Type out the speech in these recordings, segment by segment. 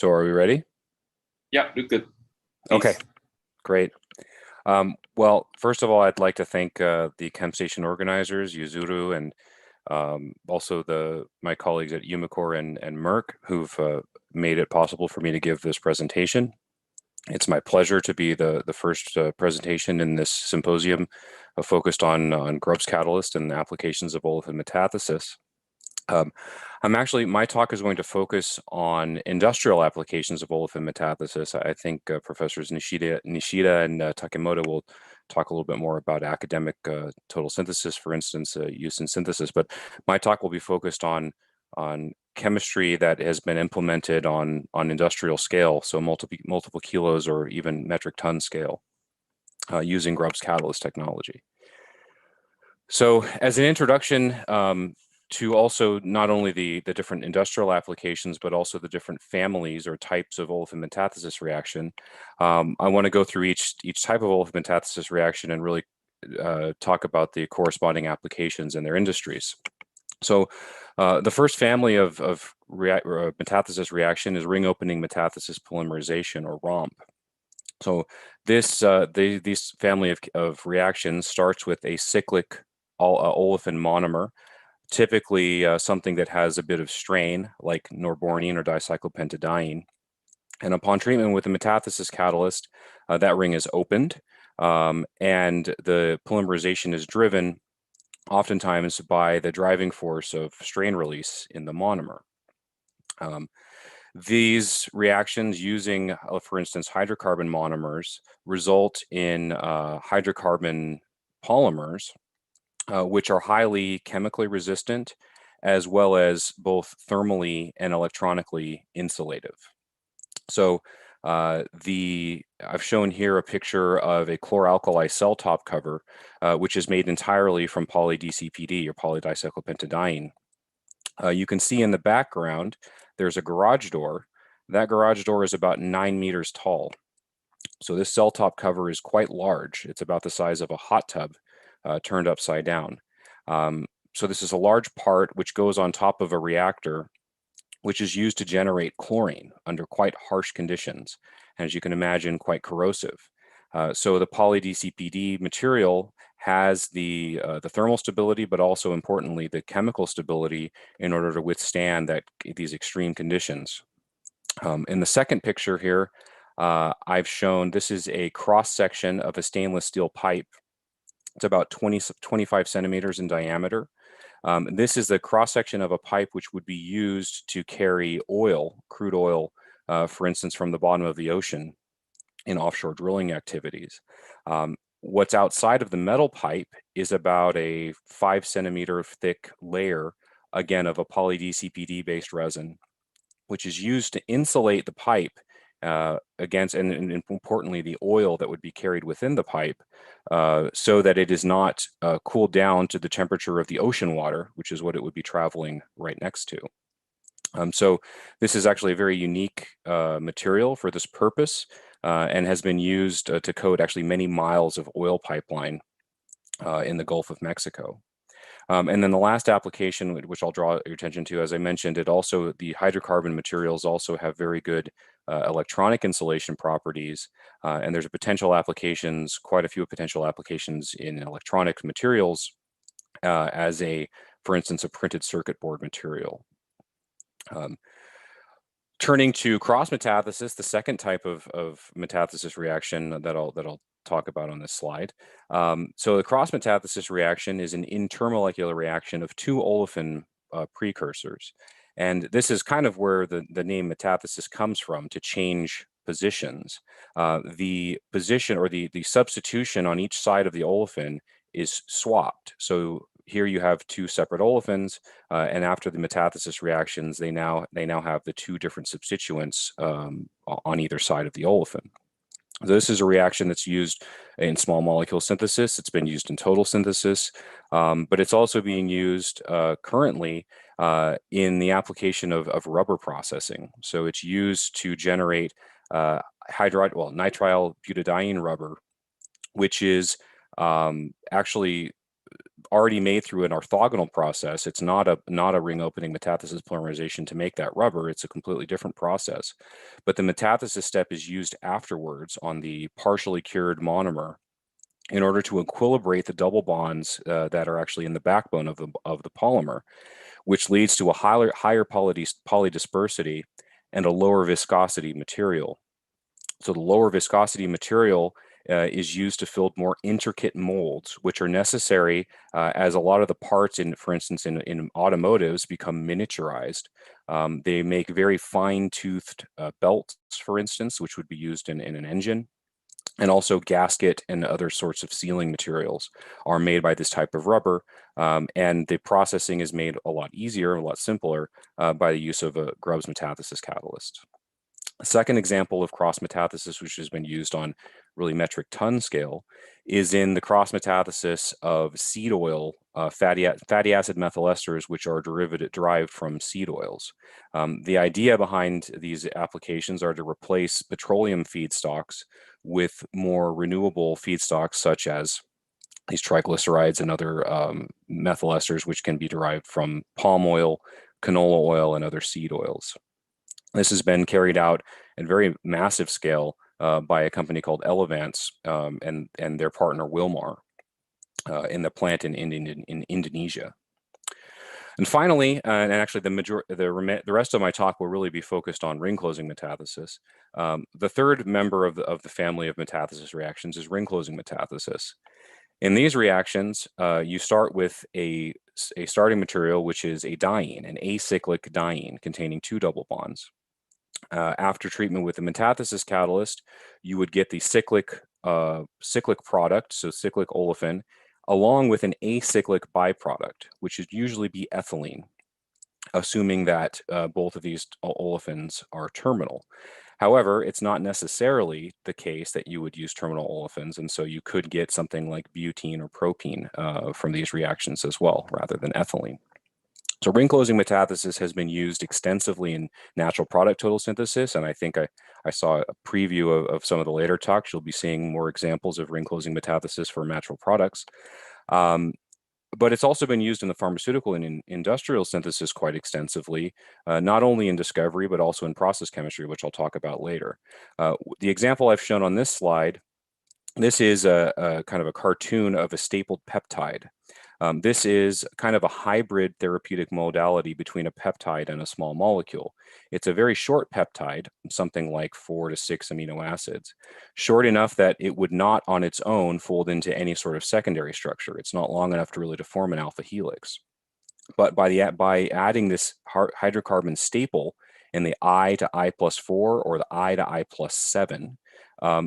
So are we ready? Yeah, look good. Okay, great. Well, first of all, I'd like to thank the Chem-Station organizers, Yuzuru, and also my colleagues at Umicore and Merck, who've made it possible for me to give this presentation. It's my pleasure to be the first presentation in this symposium focused on Grubbs catalyst and the applications of olefin metathesis. My talk is going to focus on industrial applications of olefin metathesis. I think Professors Nishida and Takemoto will talk a little bit more about academic total synthesis, for instance, use in synthesis. But my talk will be focused on chemistry that has been implemented on industrial scale, so multiple kilos or even metric ton scale, using Grubbs catalyst technology. So, as an introduction to also not only the different industrial applications, but also the different families or types of olefin metathesis reaction, I want to go through each type of olefin metathesis reaction and really talk about the corresponding applications in their industries. So the first family of metathesis reaction is ring opening metathesis polymerization, or ROMP. So this family of reactions starts with a cyclic olefin monomer, typically something that has a bit of strain, like norbornene or dicyclopentadiene. And upon treatment with a metathesis catalyst, that ring is opened, and the polymerization is driven oftentimes by the driving force of strain release in the monomer. These reactions using, for instance, hydrocarbon monomers result in hydrocarbon polymers, which are highly chemically resistant, as well as both thermally and electronically insulative. So I've shown here a picture of a chloralkali cell top cover, which is made entirely from poly-DCPD or polydicyclopentadiene. You can see in the background, there's a garage door. That garage door is about 9 meters tall. So this cell top cover is quite large. It's about the size of a hot tub turned upside down. So this is a large part which goes on top of a reactor, which is used to generate chlorine under quite harsh conditions, and as you can imagine, quite corrosive. So the poly-DCPD material has the thermal stability, but also importantly, the chemical stability in order to withstand these extreme conditions. In the second picture here, I've shown this is a cross-section of a stainless steel pipe. It's about 25 centimeters in diameter. This is the cross-section of a pipe which would be used to carry oil, crude oil, for instance, from the bottom of the ocean in offshore drilling activities. What's outside of the metal pipe is about a 5 centimeter thick layer, again, of a poly-DCPD based resin, which is used to insulate the pipe against, and importantly, the oil that would be carried within the pipe, so that it is not cooled down to the temperature of the ocean water, which is what it would be traveling right next to. So this is actually a very unique material for this purpose, and has been used to coat actually many miles of oil pipeline in the Gulf of Mexico. And then the last application, which I'll draw your attention to, as I mentioned, the hydrocarbon materials also have very good electronic insulation properties, and there's quite a few potential applications in electronic materials for instance, a printed circuit board material. Turning to cross metathesis, the second type of metathesis reaction that I'll talk about on this slide. So the cross metathesis reaction is an intermolecular reaction of two olefin precursors. And this is kind of where the name metathesis comes from, to change positions. The position or the substitution on each side of the olefin is swapped. So here you have two separate olefins, and after the metathesis reactions, they now have the two different substituents on either side of the olefin. This is a reaction that's used in small molecule synthesis. It's been used in total synthesis, but it's also being used currently in the application of rubber processing. So it's used to generate nitrile butadiene rubber, which is actually already made through an orthogonal process. It's not a ring opening metathesis polymerization to make that rubber. It's a completely different process. But the metathesis step is used afterwards on the partially cured monomer in order to equilibrate the double bonds that are actually in the backbone of the polymer, which leads to a higher polydispersity and a lower viscosity material. So the lower viscosity material is used to build more intricate molds, which are necessary as a lot of the parts, for instance, in automotives become miniaturized. They make very fine-toothed belts, for instance, which would be used in an engine. And also gasket and other sorts of sealing materials are made by this type of rubber. And the processing is made a lot easier, a lot simpler by the use of a Grubbs metathesis catalyst. A second example of cross metathesis, which has been used on really metric ton scale, is in the cross metathesis of seed oil fatty acid methyl esters, which are derived from seed oils. The idea behind these applications are to replace petroleum feedstocks with more renewable feedstocks, such as these triglycerides and other methyl esters, which can be derived from palm oil, canola oil, and other seed oils. This has been carried out at very massive scale by a company called Elevance and their partner Wilmar in the plant in Indonesia. And finally, and actually the rest of my talk will really be focused on ring closing metathesis. The third member of the family of metathesis reactions is ring closing metathesis. In these reactions, you start with a starting material, which is a diene, an acyclic diene containing 2 double bonds. After treatment with the metathesis catalyst, you would get the cyclic product, so cyclic olefin, along with an acyclic byproduct, which would usually be ethylene, assuming that both of these olefins are terminal. However, it's not necessarily the case that you would use terminal olefins, and so you could get something like butene or propene from these reactions as well, rather than ethylene. So ring closing metathesis has been used extensively in natural product total synthesis, and I think I saw a preview of some of the later talks. You'll be seeing more examples of ring closing metathesis for natural products. But it's also been used in the pharmaceutical and in industrial synthesis quite extensively, not only in discovery, but also in process chemistry, which I'll talk about later. The example I've shown on this slide, this is a kind of a cartoon of a stapled peptide. This is kind of a hybrid therapeutic modality between a peptide and a small molecule. It's a very short peptide, something like 4 to 6 amino acids, short enough that it would not on its own fold into any sort of secondary structure. It's not long enough to really to form an alpha helix. But by adding this hydrocarbon staple in the I to I+4 or the I to I+7,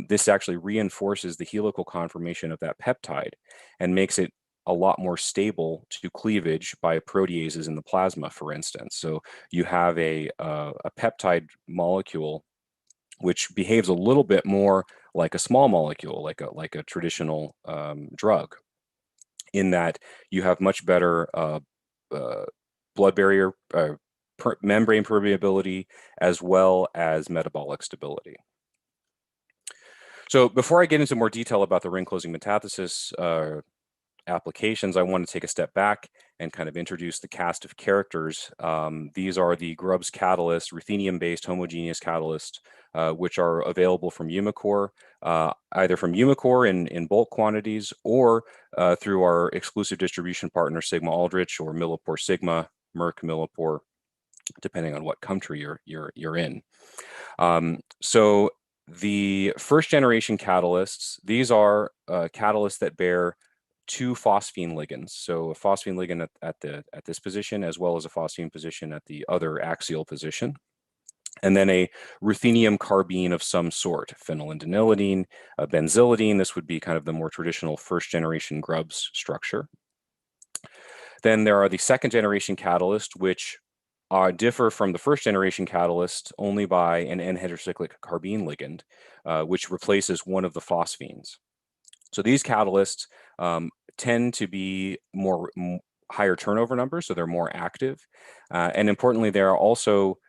this actually reinforces the helical conformation of that peptide and makes it a lot more stable to cleavage by proteases in the plasma, for instance. So you have a peptide molecule which behaves a little bit more like a small molecule, like a traditional drug, in that you have much better blood barrier membrane permeability as well as metabolic stability. So before I get into more detail about the ring closing metathesis applications, I want to take a step back and kind of introduce the cast of characters. These are the Grubbs catalysts, ruthenium-based homogeneous catalysts, which are available from Umicore, either from Umicore in bulk quantities or through our exclusive distribution partner, Sigma Aldrich or Millipore Sigma, Merck Millipore, depending on what country you're in. So the first generation catalysts, these are catalysts that bear 2 phosphine ligands. So a phosphine ligand at this position, as well as a phosphine position at the other axial position. And then a ruthenium carbene of some sort, phenylenedinyladine, benzylidine. This would be kind of the more traditional first generation Grubbs structure. Then there are the second generation catalysts, which differ from the first generation catalyst only by an N-heterocyclic carbene ligand, which replaces one of the phosphines. So these catalysts tend to be higher turnover numbers, so they're more active. And importantly, there are also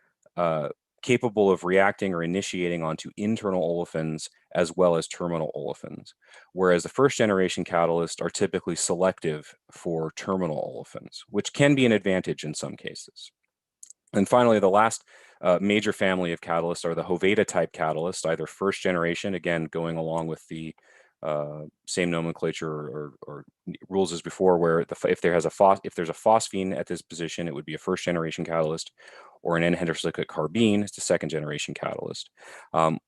capable of reacting or initiating onto internal olefins as well as terminal olefins, whereas the first generation catalysts are typically selective for terminal olefins, which can be an advantage in some cases. And finally, the last major family of catalysts are the Hoveda type catalysts, either first generation, again, going along with the same nomenclature or rules as before, where if there's a phosphine at this position, it would be a first generation catalyst, or an N-heterocyclic carbene, it's a second generation catalyst.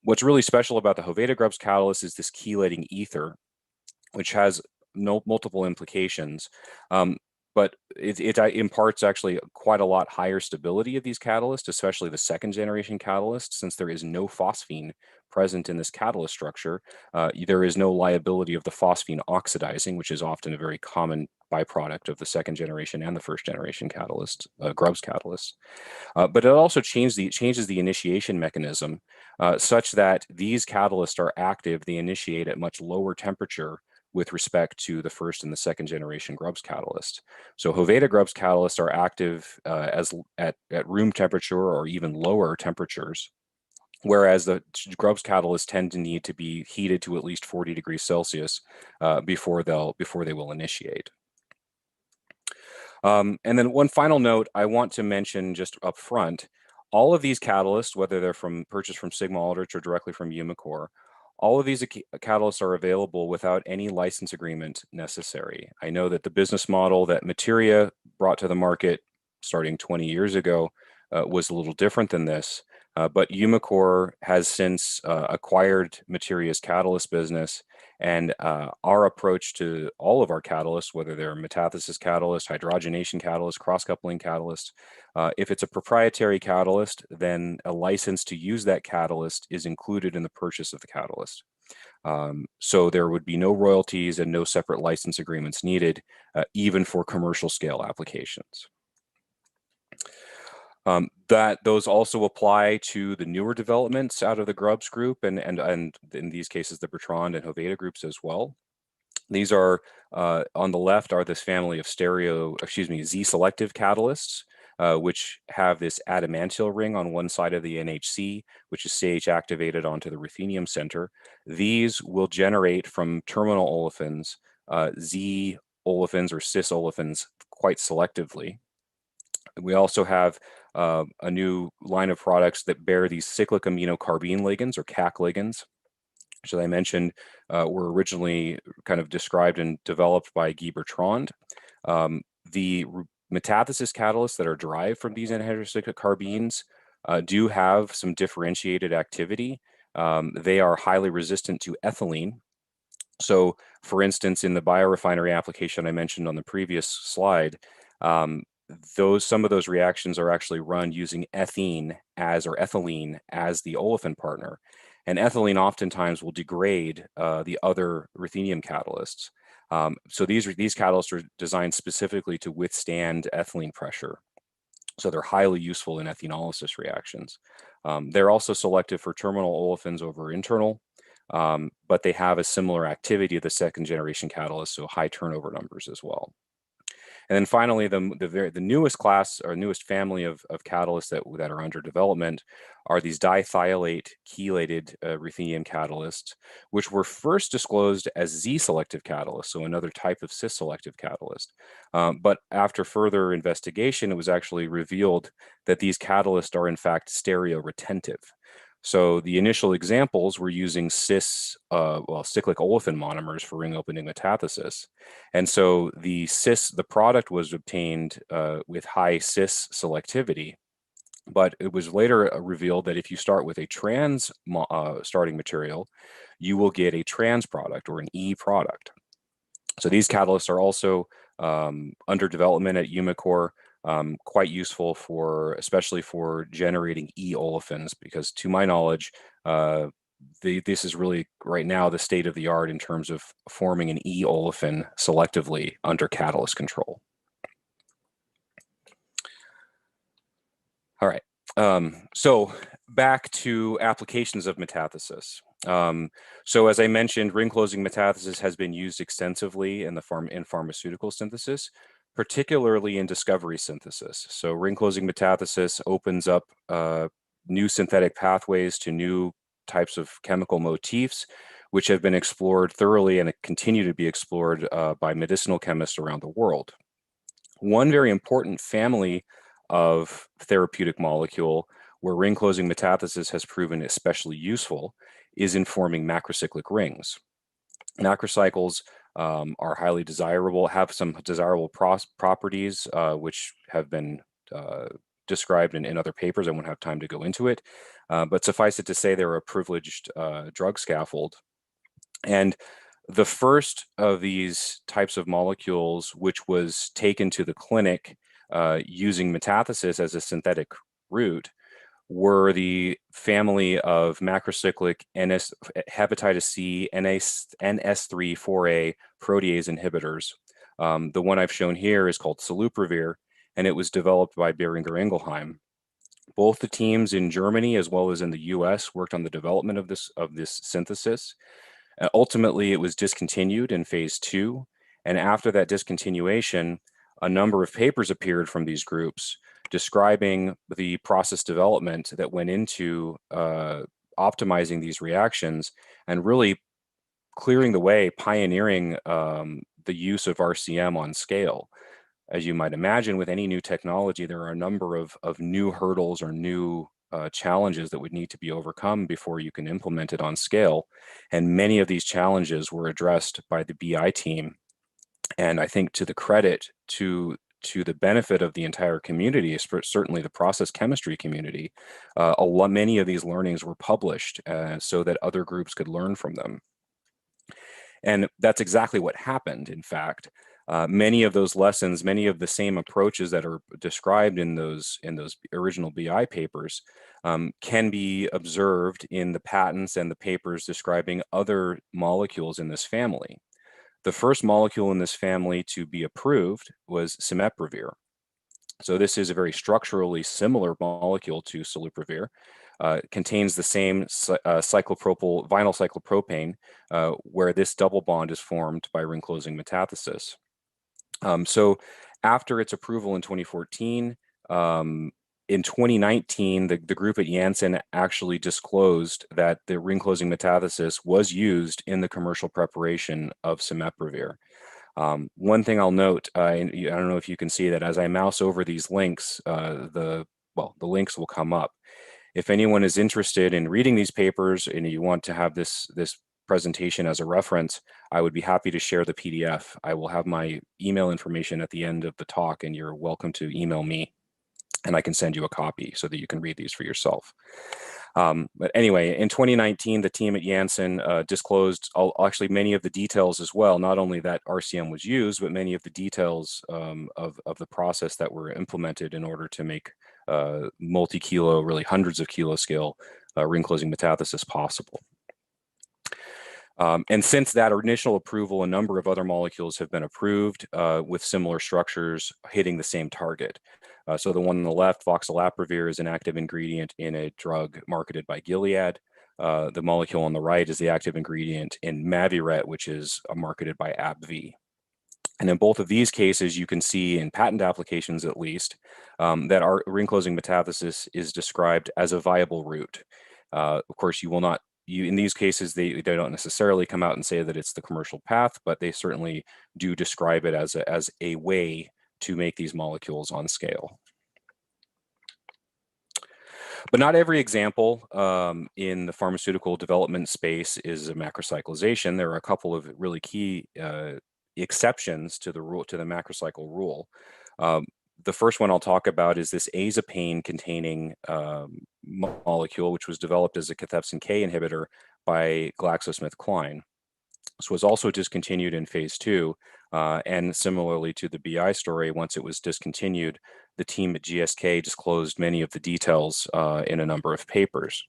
What's really special about the Hoveda Grubbs catalyst is this chelating ether, which has multiple implications. But it imparts actually quite a lot higher stability of these catalysts, especially the second generation catalyst, since there is no phosphine present in this catalyst structure. There is no liability of the phosphine oxidizing, which is often a very common byproduct of the second generation and the first generation catalyst, Grubbs catalysts. But it also changes the initiation mechanism such that these catalysts are active. They initiate at much lower temperature with respect to the first and the second generation Grubbs catalyst. So Hoveda Grubbs catalysts are active at room temperature or even lower temperatures, whereas the Grubbs catalysts tend to need to be heated to at least 40 degrees Celsius before they will initiate. And then one final note I want to mention just up front, all of these catalysts, whether they're purchased from Sigma-Aldrich or directly from Umicore, all of these catalysts are available without any license agreement necessary. I know that the business model that Materia brought to the market starting 20 years ago was a little different than this, but Umicore has since acquired Materia's catalyst business, and our approach to all of our catalysts, whether they're metathesis catalysts, hydrogenation catalysts, cross-coupling catalysts, if it's a proprietary catalyst, then a license to use that catalyst is included in the purchase of the catalyst. So there would be no royalties and no separate license agreements needed, even for commercial scale applications. Those also apply to the newer developments out of the Grubbs group, and in these cases, the Bertrand and Hoveda groups as well. These are, on the left, are this family of Z-selective catalysts, which have this adamantyl ring on one side of the NHC, which is CH activated onto the ruthenium center. These will generate from terminal olefins, Z olefins or cis olefins quite selectively. We also have a new line of products that bear these cyclic aminocarbene ligands or CAC ligands, which, as I mentioned, were originally kind of described and developed by Guy Bertrand. The metathesis catalysts that are derived from these N-heterocyclic carbenes do have some differentiated activity. They are highly resistant to ethylene. So, for instance, in the biorefinery application I mentioned on the previous slide, some of those reactions are actually run using ethylene as the olefin partner, and ethylene oftentimes will degrade the other ruthenium catalysts. So these catalysts are designed specifically to withstand ethylene pressure, so they're highly useful in ethenolysis reactions. They're also selective for terminal olefins over internal, but they have a similar activity of the second generation catalyst, so high turnover numbers as well. And then finally, the newest class or newest family of catalysts that are under development are these diphthyalate chelated ruthenium catalysts, which were first disclosed as Z-selective catalysts, so another type of cis-selective catalyst. But after further investigation, it was actually revealed that these catalysts are in fact stereoretentive. So the initial examples were using cyclic olefin monomers for ring opening metathesis. And so the product was obtained with high cis selectivity, but it was later revealed that if you start with a trans starting material, you will get a trans product or an E product. So these catalysts are also under development at Umicore, quite useful especially for generating E olefins, because to my knowledge, this is really right now the state of the art in terms of forming an E olefin selectively under catalyst control. All right, so back to applications of metathesis. So as I mentioned, ring closing metathesis has been used extensively in pharmaceutical synthesis, particularly in discovery synthesis. So ring closing metathesis opens up new synthetic pathways to new types of chemical motifs, which have been explored thoroughly and continue to be explored by medicinal chemists around the world. One very important family of therapeutic molecule where ring closing metathesis has proven especially useful is in forming macrocyclic rings. Macrocycles are highly desirable, have some desirable properties which have been described in other papers. I won't have time to go into it, but suffice it to say they're a privileged drug scaffold. And the first of these types of molecules, which was taken to the clinic using metathesis as a synthetic route, were the family of macrocyclic hepatitis C NS3-4A protease inhibitors. The one I've shown here is called Soluprevir, and it was developed by Boehringer Ingelheim. Both the teams in Germany as well as in the US worked on the development of this synthesis. Ultimately, it was discontinued in phase 2, and after that discontinuation, a number of papers appeared from these groups describing the process development that went into optimizing these reactions and really clearing the way, pioneering the use of RCM on scale. As you might imagine, with any new technology, there are a number of new hurdles or new challenges that would need to be overcome before you can implement it on scale. And many of these challenges were addressed by the BI team. And I think to the credit, to the benefit of the entire community, certainly the process chemistry community, many of these learnings were published so that other groups could learn from them. And that's exactly what happened, in fact. Many of those lessons, many of the same approaches that are described in those original BI papers can be observed in the patents and the papers describing other molecules in this family. The first molecule in this family to be approved was Soluprevir. So this is a very structurally similar molecule to Soluprevir. Contains the same vinyl cyclopropane, where this double bond is formed by ring closing metathesis. So after its approval in 2014, in 2019, the group at Janssen actually disclosed that the ring closing metathesis was used in the commercial preparation of Soluprevir. One thing I'll note, I don't know if you can see that as I mouse over these links, the links will come up. If anyone is interested in reading these papers and you want to have this presentation as a reference, I would be happy to share the PDF. I will have my email information at the end of the talk, and you're welcome to email me, and I can send you a copy so that you can read these for yourself. But anyway, in 2019, the team at Janssen disclosed actually many of the details as well, not only that RCM was used, but many of the details of the process that were implemented in order to make multi-kilo, really hundreds of kilo scale ring closing metathesis possible. And since that initial approval, a number of other molecules have been approved with similar structures hitting the same target. So the one on the left, Voxeloprevir, is an active ingredient in a drug marketed by Gilead. The molecule on the right is the active ingredient in Maviret, which is marketed by AbbVie. And in both of these cases, you can see in patent applications, at least, that our ring closing metathesis is described as a viable route. Of course, you will not. In these cases, they don't necessarily come out and say that it's the commercial path, but they certainly do describe it as a way to make these molecules on scale. But not every example in the pharmaceutical development space is a macrocyclization. There are a couple of really key exceptions to the rule, to the macrocycle rule. The first one I'll talk about is this Azapine containing molecule, which was developed as a cathepsin K inhibitor by GlaxoSmithKline. This was also discontinued in phase 2, and similarly to the BI story, once it was discontinued, the team at GSK disclosed many of the details in a number of papers.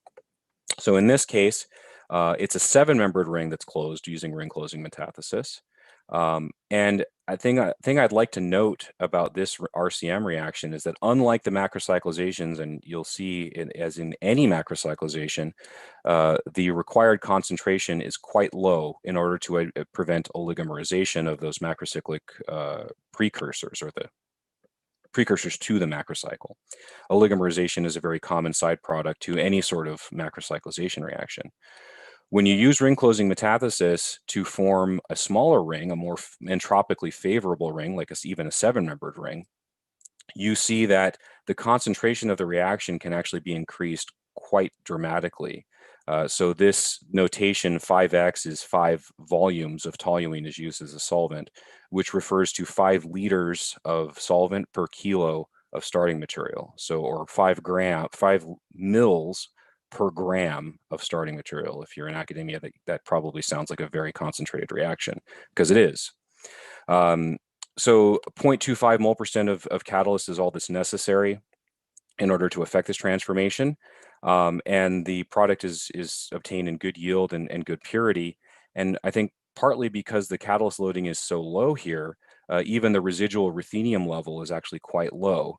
So in this case, it's a 7-membered ring that's closed using ring closing metathesis. And I think I'd like to note about this RCM reaction is that unlike the macrocyclizations, and you'll see as in any macrocyclization, the required concentration is quite low in order to prevent oligomerization of those macrocyclic precursors, or precursors to the macrocycle. Oligomerization is a very common side product to any sort of macrocyclization reaction. When you use ring closing metathesis to form a smaller ring, a more entropically favorable ring, like even a 7-membered ring, you see that the concentration of the reaction can actually be increased quite dramatically. So this notation 5x is 5 volumes of toluene is used as a solvent, which refers to 5 liters of solvent per kilo of starting material. So, or 5 mils per gram of starting material. If you're in academia, that probably sounds like a very concentrated reaction, because it is. So 0.25 mol% of catalyst is all that's necessary in order to affect this transformation. And the product is obtained in good yield and good purity. And I think partly because the catalyst loading is so low here, even the residual ruthenium level is actually quite low.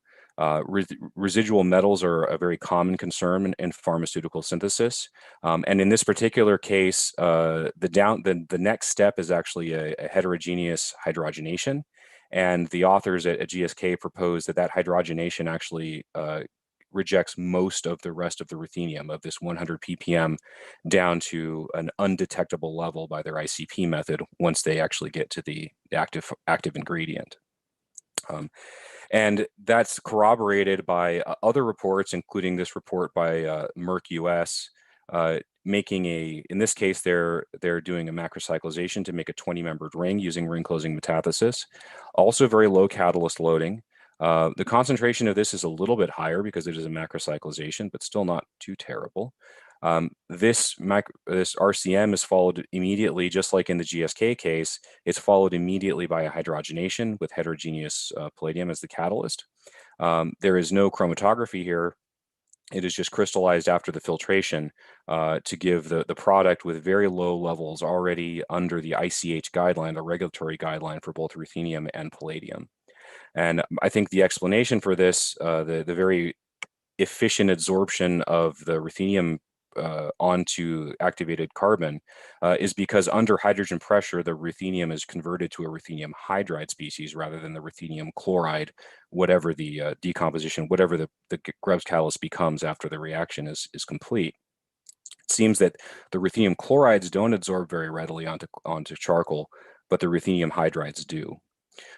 Residual metals are a very common concern in pharmaceutical synthesis. And in this particular case, the next step is actually a heterogeneous hydrogenation. And the authors at GSK propose that hydrogenation actually rejects most of the rest of the ruthenium of this 100 ppm down to an undetectable level by their ICP method once they actually get to the active ingredient. And that's corroborated by other reports, including this report by Merck US, making in this case, they're doing a macrocyclization to make a 20-membered ring using ring closing metathesis. Also very low catalyst loading. The concentration of this is a little bit higher because it is a macrocyclization, but still not too terrible. This RCM is followed immediately, just like in the GSK case, it's followed immediately by a hydrogenation with heterogeneous palladium as the catalyst. There is no chromatography here. It is just crystallized after the filtration to give the product with very low levels already under the ICH guideline, the regulatory guideline for both ruthenium and palladium. And I think the explanation for this, the very efficient absorption of the ruthenium onto activated carbon is because under hydrogen pressure, the ruthenium is converted to a ruthenium hydride species rather than the ruthenium chloride, whatever the decomposition, whatever the Grubbs catalyst becomes after the reaction is complete. It seems that the ruthenium chlorides don't absorb very readily onto charcoal, but the ruthenium hydrides do.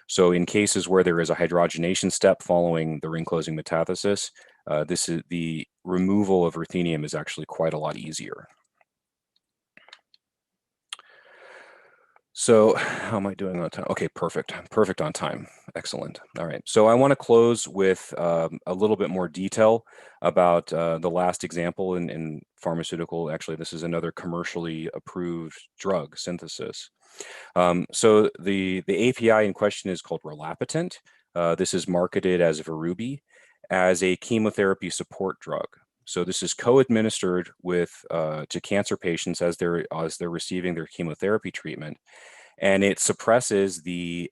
So in cases where there is a hydrogenation step following the ring closing metathesis, this is the removal of ruthenium is actually quite a lot easier. So how am I doing on time? Okay, perfect on time. Excellent. All right. So I want to close with a little bit more detail about the last example in pharmaceutical. Actually, this is another commercially approved drug synthesis. So the API in question is called Relaptant. This is marketed as Verubi as a chemotherapy support drug. So this is co-administered to cancer patients as they're receiving their chemotherapy treatment, and it suppresses the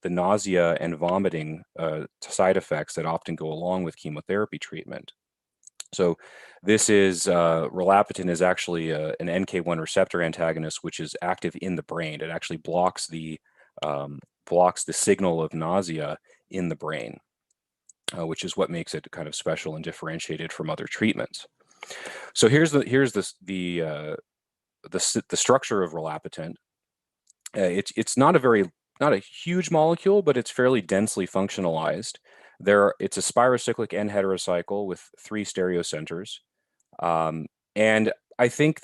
nausea and vomiting side effects that often go along with chemotherapy treatment. So this is Relaptant is actually an NK1 receptor antagonist, which is active in the brain. It actually blocks the signal of nausea in the brain, which is what makes it kind of special and differentiated from other treatments. So here's the structure of Relaptant. It's not a huge molecule, but it's fairly densely functionalized. It's a spirocyclic N heterocycle with 3 stereocenters. And I think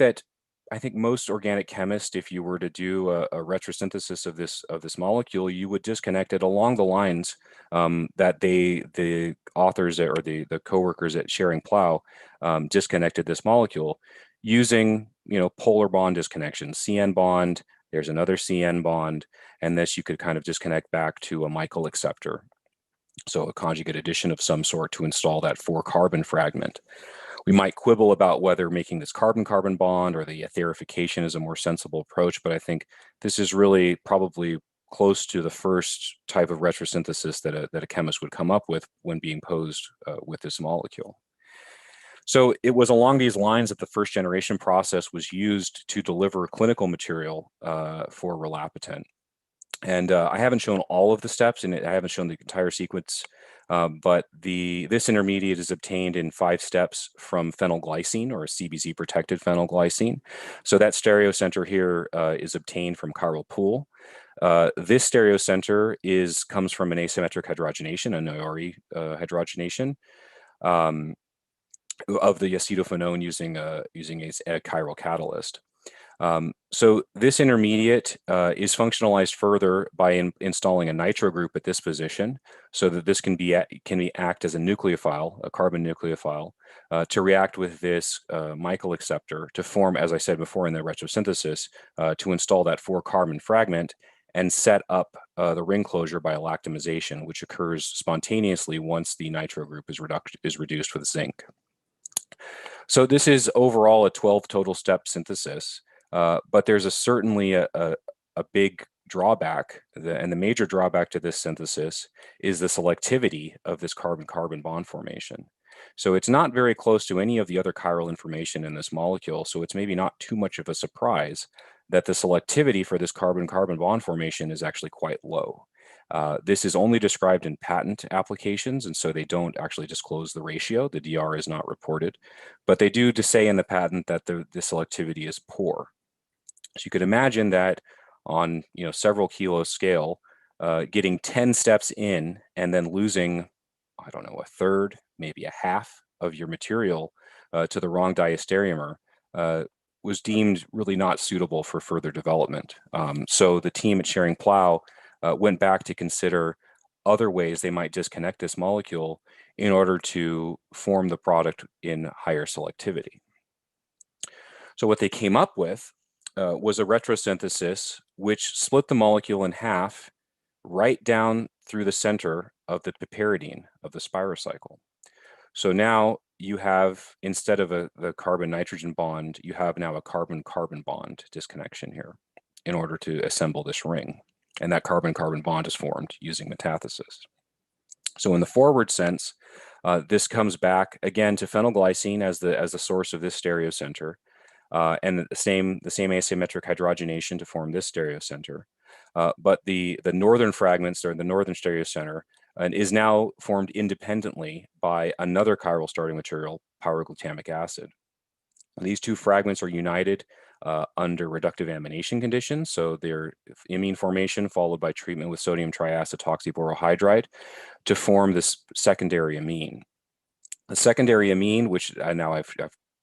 most organic chemists, if you were to do a retrosynthesis of this molecule, you would disconnect it along the lines that the authors or the coworkers at Schering-Plough disconnected this molecule using polar bond disconnection, CN bond. There's another CN bond, and this you could kind of disconnect back to a Michael acceptor. So a conjugate addition of some sort to install that 4-carbon fragment. We might quibble about whether making this carbon-carbon bond or the esterification is a more sensible approach, but I think this is really probably close to the first type of retrosynthesis that a chemist would come up with when being posed with this molecule. So it was along these lines that the first generation process was used to deliver clinical material for Relaptant. And I haven't shown all of the steps, and I haven't shown the entire sequence But this intermediate is obtained in 5 steps from phenylglycine, or a CBZ-protected phenylglycine. So that stereocenter here is obtained from chiral pool. This stereocenter comes from an asymmetric hydrogenation, a Noyori hydrogenation of the acetophenone using a chiral catalyst. So this intermediate is functionalized further by installing a nitro group at this position, so that this can act as a nucleophile, a carbon nucleophile, to react with this Michael acceptor to form, as I said before in the retrosynthesis, to install that 4-carbon fragment and set up the ring closure by lactamization, which occurs spontaneously once the nitro group is reduced with zinc. So this is overall a 12 total step synthesis. But there's certainly a big drawback, and the major drawback to this synthesis is the selectivity of this carbon-carbon bond formation. So it's not very close to any of the other chiral information in this molecule, so it's maybe not too much of a surprise that the selectivity for this carbon-carbon bond formation is actually quite low. This is only described in patent applications, and so they don't actually disclose the ratio. The DR is not reported, but they do say in the patent that the selectivity is poor. So you could imagine that on several kilo scale, getting 10 steps in and then losing, I don't know, a third, maybe a half of your material to the wrong diastereomer was deemed really not suitable for further development. So the team at Schering-Plough went back to consider other ways they might disconnect this molecule in order to form the product in higher selectivity. So what they came up with was a retrosynthesis which split the molecule in half right down through the center of the piperidine of the spirocycle. So now you have, instead of the carbon-nitrogen bond, you have now a carbon-carbon bond disconnection here in order to assemble this ring. And that carbon-carbon bond is formed using metathesis. So in the forward sense, this comes back again to phenylglycine as the source of this stereocenter. And the same asymmetric hydrogenation to form this stereocenter. But the northern fragments, or the northern stereocenter, is now formed independently by another chiral starting material, pyroglutamic acid. And these two fragments are united under reductive amination conditions. So they're imine formation followed by treatment with sodium triacetoxyborohydride to form this secondary amine. The secondary amine, which now I've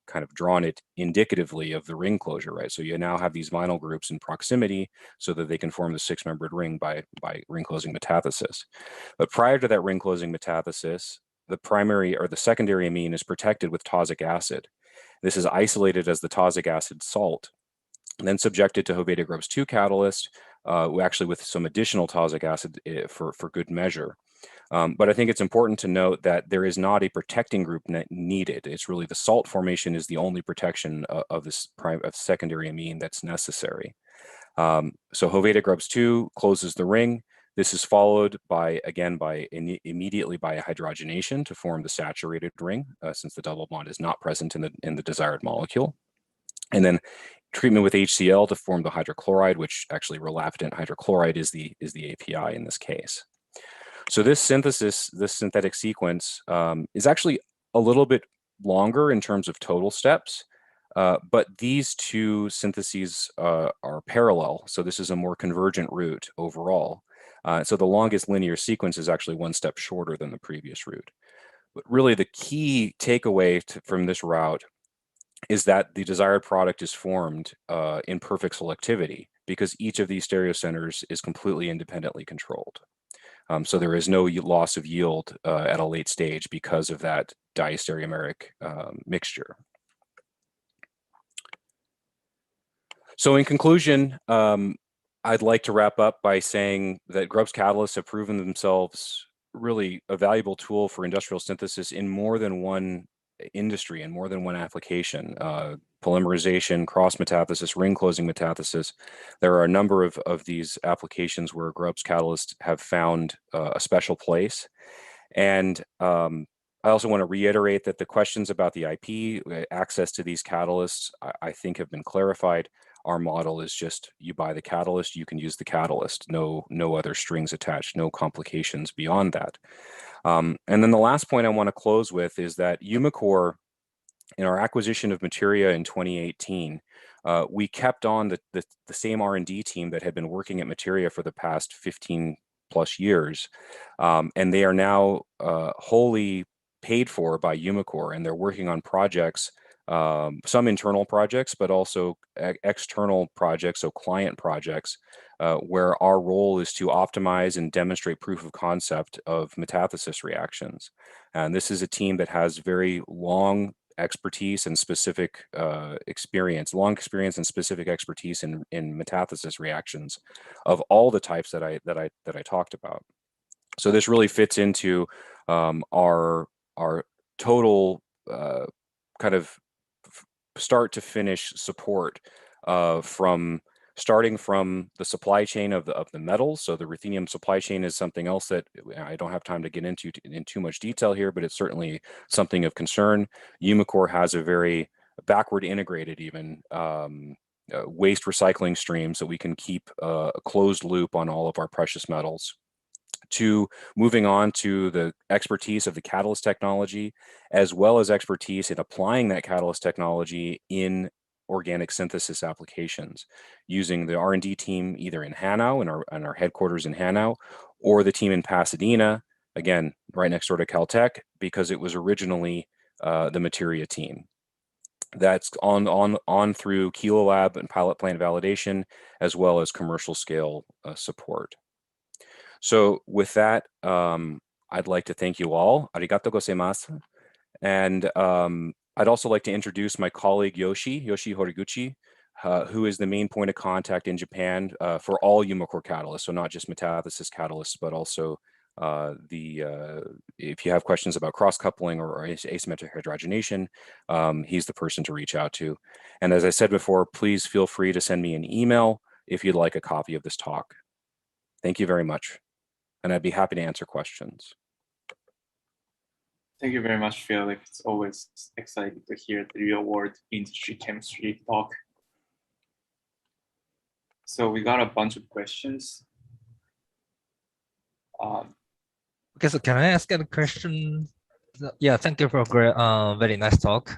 kind of drawn it indicatively of the ring closure, right? So you now have these vinyl groups in proximity so that they can form the 6-membered ring by ring closing metathesis. But prior to that ring closing metathesis, the primary or the secondary amine is protected with tosic acid. This is isolated as the tosic acid salt, and then subjected to Hoveda-Grubbs 2 catalyst, actually with some additional tosic acid for good measure. But I think it's important to note that there is not a protecting group needed. It's really the salt formation is the only protection of this secondary amine that's necessary. So Hoveda-Grubbs 2 closes the ring. This is followed immediately by a hydrogenation to form the saturated ring, since the double bond is not present in the desired molecule. And then treatment with HCl to form the hydrochloride, which actually relaptant hydrochloride is the API in this case. So this synthesis, this synthetic sequence, is actually a little bit longer in terms of total steps, but these two syntheses are parallel. So this is a more convergent route overall. So the longest linear sequence is actually 1 step shorter than the previous route. But really the key takeaway from this route is that the desired product is formed in perfect selectivity, because each of these stereocenters is completely independently controlled. So there is no loss of yield at a late stage because of that diastereomeric mixture. So in conclusion, I'd like to wrap up by saying that Grubbs catalysts have proven themselves really a valuable tool for industrial synthesis in more than one industry and more than one application. Polymerization, cross metathesis, ring closing metathesis. There are a number of these applications where Grubbs catalysts have found a special place. And I also want to reiterate that the questions about the IP, access to these catalysts, I think have been clarified. Our model is just, you buy the catalyst, you can use the catalyst. No other strings attached, no complications beyond that. And then the last point I want to close with is that Umicore, in our acquisition of Materia in 2018, we kept on the same R&D team that had been working at Materia for the past 15 plus years. And they are now wholly paid for by Umicore, and they're working on projects, some internal projects, but also external projects, so client projects, where our role is to optimize and demonstrate proof of concept of metathesis reactions. And this is a team that has very long expertise and specific long experience and specific expertise in metathesis reactions of all the types that I talked about. So this really fits into our total kind of start to finish support starting from the supply chain of the metals. So the ruthenium supply chain is something else that I don't have time to get into in too much detail here, but it's certainly something of concern. Umicore has a very backward integrated even waste recycling stream, so we can keep a closed loop on all of our precious metals. To moving on to the expertise of the catalyst technology, as well as expertise in applying that catalyst technology in organic synthesis applications, using the R&D team either in Hanau, in our headquarters in Hanau, or the team in Pasadena, again, right next door to Caltech, because it was originally the Materia team. That's on through Kilo Lab and pilot plant validation, as well as commercial scale support. So with that, I'd like to thank you all. Arigatou gozaimasu. And I'd also like to introduce my colleague Yoshi Horiguchi, who is the main point of contact in Japan for all Umicore catalysts, so not just metathesis catalysts, but also if you have questions about cross-coupling or asymmetric hydrogenation, he's the person to reach out to. And as I said before, please feel free to send me an email if you'd like a copy of this talk. Thank you very much. And I'd be happy to answer questions. Thank you very much, Felix. It's always exciting to hear the real-world industry chemistry talk. So we got a bunch of questions. Okay, so can I ask a question? Yeah, thank you for a great, very nice talk.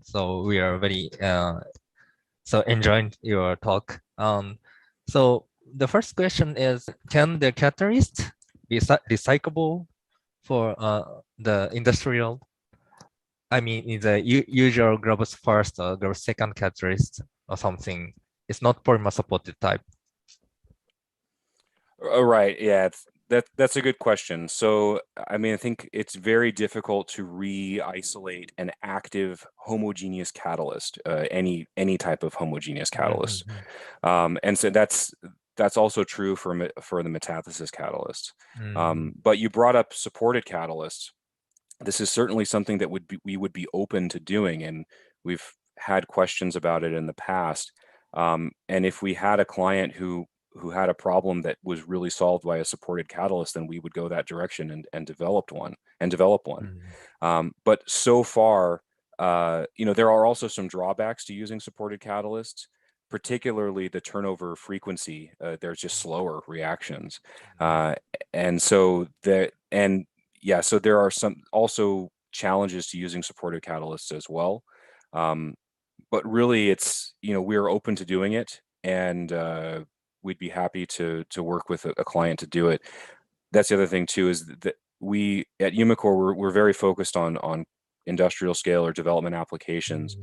So we are very enjoying your talk. So the first question is, can the catalyst be recyclable for the industrial? I mean, in the usual Grubbs first or Grubbs second catalyst or something. It's not polymer supported type. Right. Yeah. That's a good question. So, I mean, I think it's very difficult to re-isolate an active homogeneous catalyst, any type of homogeneous catalyst. And so that's also true for the metathesis catalyst. But you brought up supported catalysts. This is certainly something that we would be open to doing, and we've had questions about it in the past. And if we had a client who had a problem that was really solved by a supported catalyst, then we would go that direction and develop one. But so far, there are also some drawbacks to using supported catalysts, particularly the turnover frequency. There's just slower reactions. So there are some also challenges to using supported catalysts as well. But really it's, we're open to doing it, and we'd be happy to work with a client to do it. That's the other thing too, is that we at Umicore, we're very focused on industrial scale or development applications.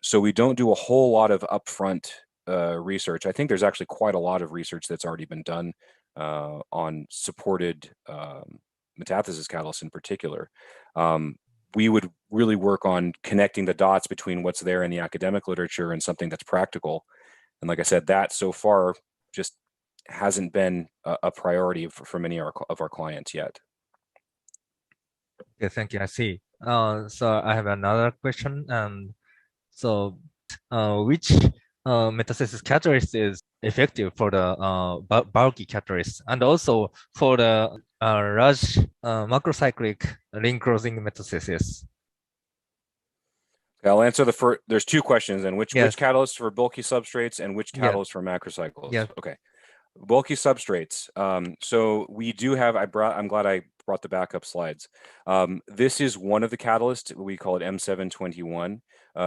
So we don't do a whole lot of upfront research. I think there's actually quite a lot of research that's already been done on supported metathesis catalysts in particular. We would really work on connecting the dots between what's there in the academic literature and something that's practical. And like I said, that so far just hasn't been a priority for many of our clients yet. Okay, thank you. I see. So I have another question. So which metathesis catalyst is effective for the bulky catalyst, and also for the large macrocyclic ring closing metathesis? I'll answer the first. There's two questions, and which catalyst for bulky substrates and which catalyst for macrocycles? Okay, bulky substrates. So we do have. I'm glad I brought the backup slides. This is one of the catalysts. We call it M721.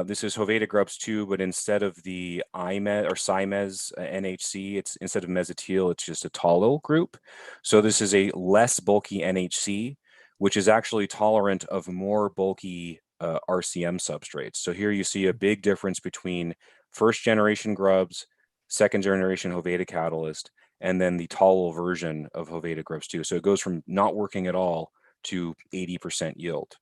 This is Hoveda Grubbs 2, but instead of the IMES or SIMES NHC, it's instead of mesotyl, it's just a toluol group. So this is a less bulky NHC, which is actually tolerant of more bulky RCM substrates. So here you see a big difference between first generation Grubbs, second generation Hoveda catalyst, and then the toluol version of Hoveda Grubbs 2. So it goes from not working at all to 80% yield.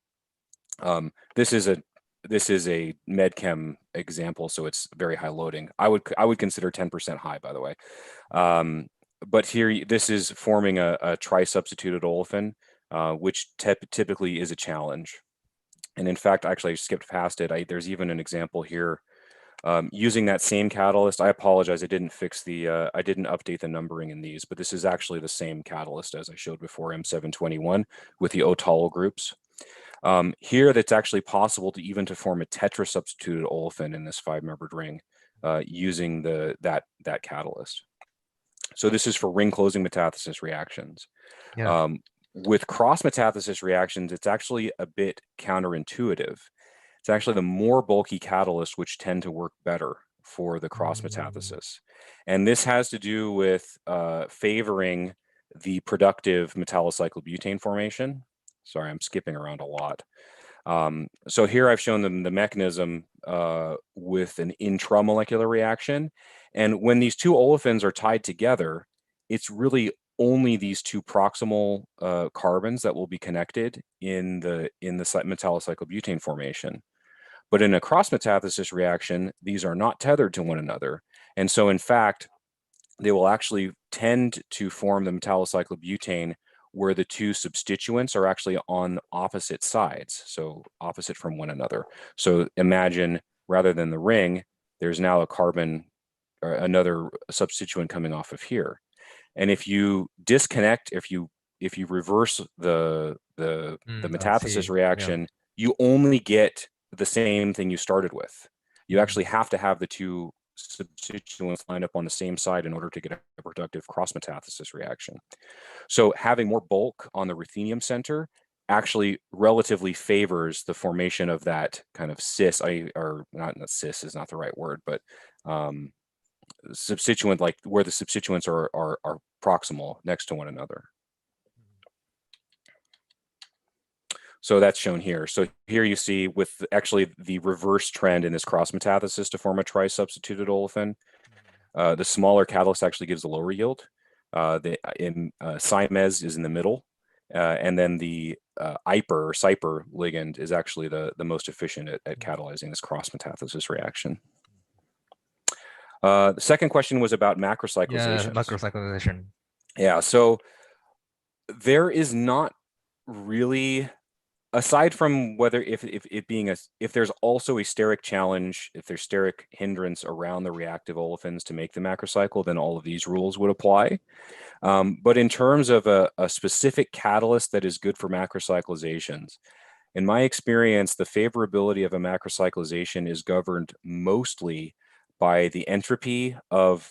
This is a medchem example, so it's very high loading. I would consider 10% high, by the way. But here, this is forming a tri-substituted olefin, which typically is a challenge. And in fact, actually, I skipped past it. There's even an example here using that same catalyst. I apologize, I didn't fix the, I didn't update the numbering in these, but this is actually the same catalyst as I showed before, M721, with the O-toluol groups. Here, that's actually possible to even to form a tetra-substituted olefin in this 5-membered ring using that catalyst. So this is for ring closing metathesis reactions. Yeah. With cross metathesis reactions, it's actually a bit counterintuitive. It's actually the more bulky catalysts which tend to work better for the cross metathesis. And this has to do with favoring the productive metallocyclobutane formation. Sorry, I'm skipping around a lot. So here I've shown them the mechanism with an intramolecular reaction. And when these two olefins are tied together, it's really only these two proximal carbons that will be connected in the metallocyclobutane formation. But in a cross metathesis reaction, these are not tethered to one another. And so in fact, they will actually tend to form the metallocyclobutane where the two substituents are actually on opposite sides, so opposite from one another. So imagine, rather than the ring, there's now a carbon or another substituent coming off of here. And if you disconnect, if you reverse the metathesis reaction, you only get the same thing you started with. You actually have to have the two substituents line up on the same side in order to get a productive cross metathesis reaction. So having more bulk on the ruthenium center actually relatively favors the formation of that kind of cis, or not cis is not the right word, but substituent, like where the substituents are proximal next to one another. So that's shown here. So here you see with actually the reverse trend in this cross metathesis to form a tri-substituted olefin. The smaller catalyst actually gives a lower yield. SIMES is in the middle. And then the IPER or CYPER ligand is actually the most efficient at catalyzing this cross metathesis reaction. The second question was about macrocyclization. Yeah, macrocyclization. Yeah, so there is not really, aside from whether if there's also a steric challenge, if there's steric hindrance around the reactive olefins to make the macrocycle, then all of these rules would apply. But in terms of a specific catalyst that is good for macrocyclizations, in my experience, the favorability of a macrocyclization is governed mostly by the entropy so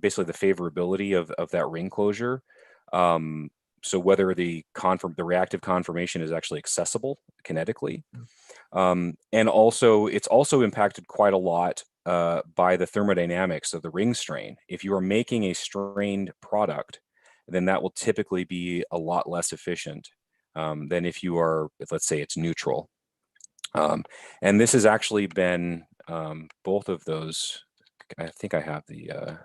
basically the favorability of that ring closure. So whether the reactive conformation is actually accessible kinetically. And also, it's also impacted quite a lot by the thermodynamics of the ring strain. If you are making a strained product, then that will typically be a lot less efficient than if you are, let's say it's neutral. And this has actually been both of those. I think I have the,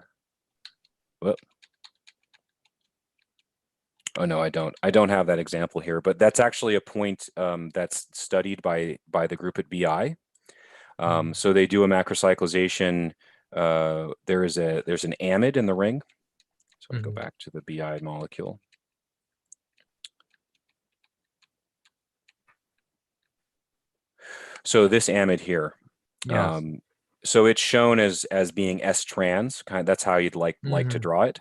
oh no, I don't. I don't have that example here, but that's actually a point that's studied by the group at BI. So they do a macrocyclization. There's an amide in the ring. So I'll go back to the BI molecule. So this amide here. Yes. So it's shown as being S-trans. That's how you'd like to draw it.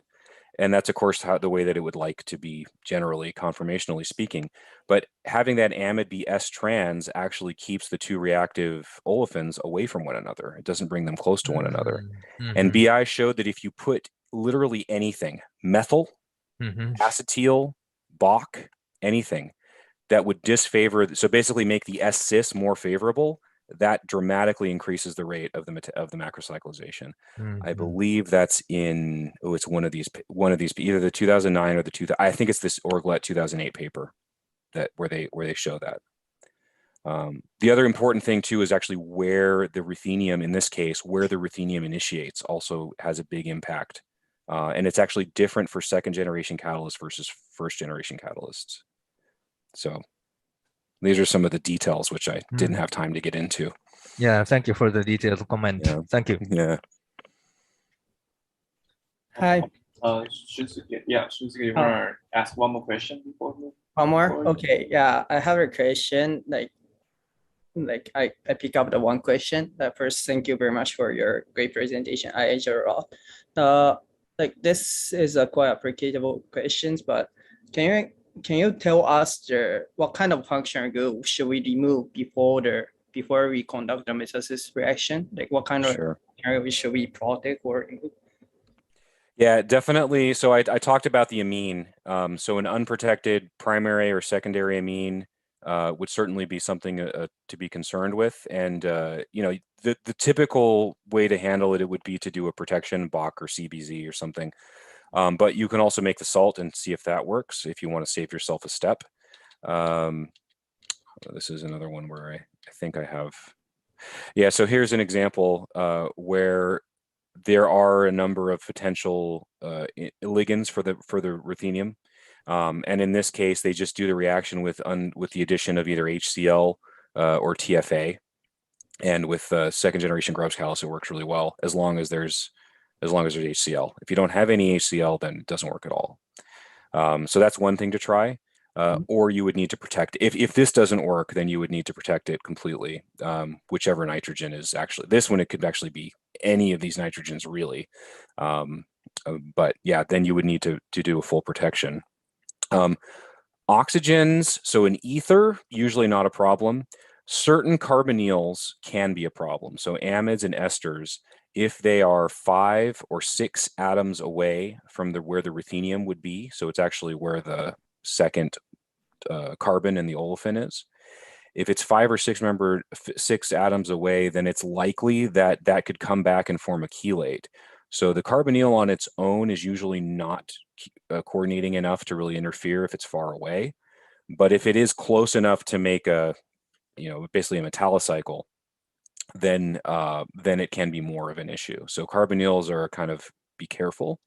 And that's, of course, the way that it would like to be generally, conformationally speaking. But having that amide be S-trans actually keeps the two reactive olefins away from one another. It doesn't bring them close to one another. And BI showed that if you put literally anything, methyl, acetyl, Boc, anything that would disfavor, so basically make the S-cis more favorable, that dramatically increases the rate of the macrocyclization. I believe that's in, it's one of these, either the 2009 or the I think it's this Orglet 2008 paper where they show that. The other important thing too is actually where the ruthenium, in this case, where the ruthenium initiates also has a big impact. And it's actually different for second generation catalysts versus first generation catalysts. So these are some of the details which I didn't have time to get into. Yeah, thank you for the detailed comment. Yeah. Thank you. Yeah. Hi. Shunsuke, you want to ask one more question before? One more? Okay, yeah, I have a question. Like I pick up the one question. First, thank you very much for your great presentation. I enjoy a lot. Like this is a quite applicable questions, but can you tell us what kind of functional group should we remove before we conduct the metathesis reaction? Like what kind of area should we protect or remove? Yeah, definitely. So I talked about the amine. So an unprotected primary or secondary amine would certainly be something to be concerned with. And you know, the typical way to handle it would be to do a protection, Bach or CBZ or something. But you can also make the salt and see if that works if you want to save yourself a step. This is another one where I think I have. Yeah, so here's an example where there are a number of potential ligands for the ruthenium. And in this case, they just do the reaction with the addition of either HCl or TFA. And with second generation Grubbs catalyst, it works really well as long as there's HCl. If you don't have any HCl, then it doesn't work at all. So that's one thing to try. Or you would need to protect, if this doesn't work, then you would need to protect it completely, whichever nitrogen is actually, this one, it could actually be any of these nitrogens really. But yeah, then you would need to do a full protection. Oxygens, so an ether, usually not a problem. Certain carbonyls can be a problem. So amides and esters, if they are 5 or 6 atoms away from where the ruthenium would be, so it's actually where the second carbon in the olefin is. If it's 5 or 6 atoms away, then it's likely that could come back and form a chelate. So the carbonyl on its own is usually not coordinating enough to really interfere if it's far away. But if it is close enough to make basically a metallocycle, then it can be more of an issue. So carbonyls are kind of, be careful.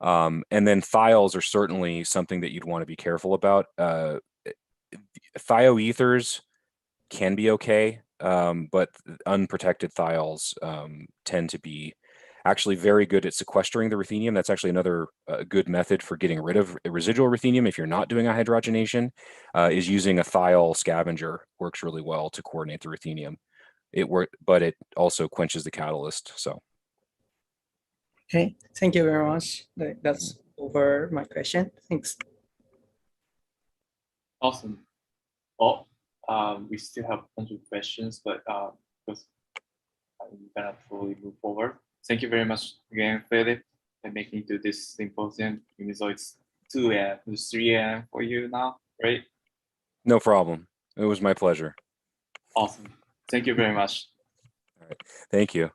And then thiols are certainly something that you'd want to be careful about. Thioethers can be okay, but unprotected thiols tend to be actually very good at sequestering the ruthenium. That's actually another good method for getting rid of residual ruthenium if you're not doing a hydrogenation, is using a thiol scavenger. Works really well to coordinate the ruthenium. But it also quenches the catalyst. So. Okay, thank you very much. That's over my question. Thanks. Awesome. Well, we still have a bunch of questions, but because I'm gonna totally move forward. Thank you very much again, Philip, for making it to this symposium. Even though it's 2 a.m., it's 3 a.m. for you now, right? No problem. It was my pleasure. Awesome. Thank you very much. All right. Thank you.